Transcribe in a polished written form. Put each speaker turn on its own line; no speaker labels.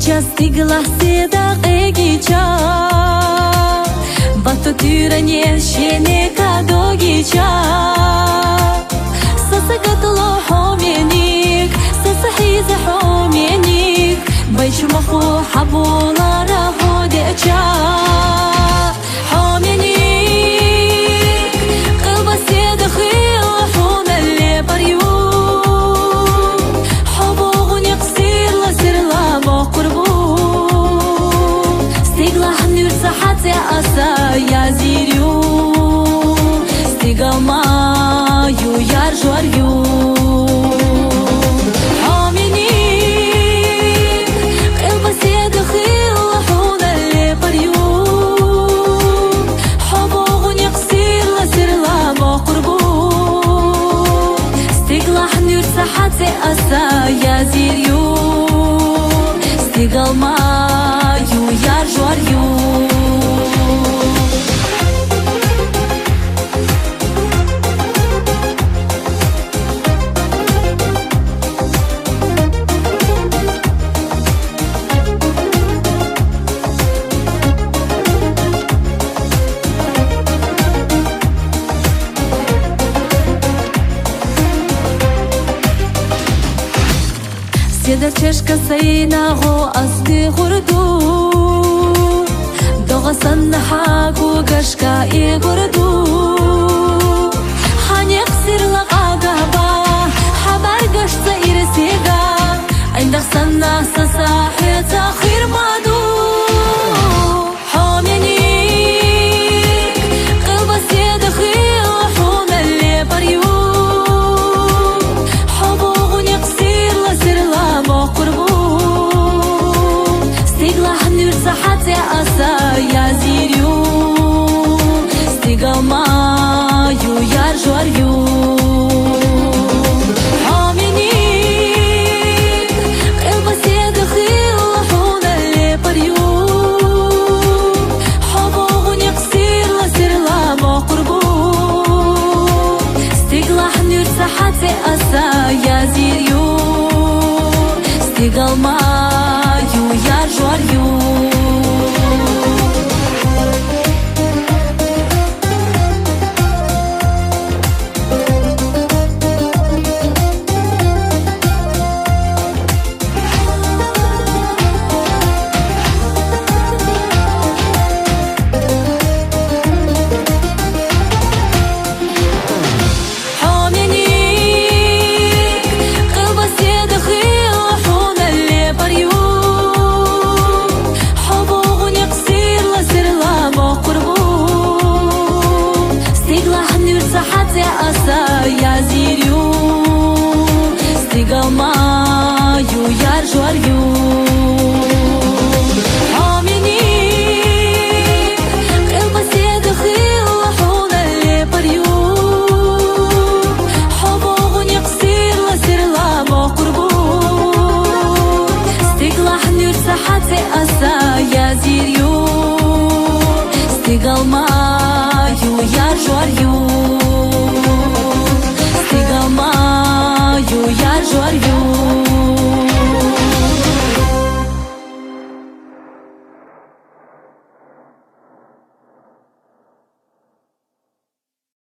Стигла се дaqegicha Bato tyranie sheneka dogicha Sasagatlo homenik Sasahiza homenik Bayshmahu habulara hodecha Homenik Qalba se dakhil hona le baryu Habugun yaqsir la sir la maqrbu Asa ya ziryu Stigama yu yar jwaryu Homenik Qalba se dakhil huna le baryu Habugun yaqsir la sir la maqrbu Stigla hnur sahat asa ya ziryu Stigama yu yar jwaryu Седа чешка сайнаго азди гурду Догасан нахагу гашка и гурду Ханек сирла qaгаба Хабар гашца ирсега Айндах санна сасахета хирмаду Homenik Qalba se dakhil huna le baryu Asa ya ziryu Stigama yu yar jwaryu Homenik Qalba se dakhil huna le baryu Habugun yaqsir la sir la maqrbu Stigla hnur sahat asa ya ziryu Stigama yu yar jwaryu Asa ya ziryu Stigama yu yar jwaryu Homenik Qalba se dakhil huna le baryu Habugun yaqsir la sir la maqrbu Stigla hnur sahat asa ya ziryu Stigama yu yar jwaryu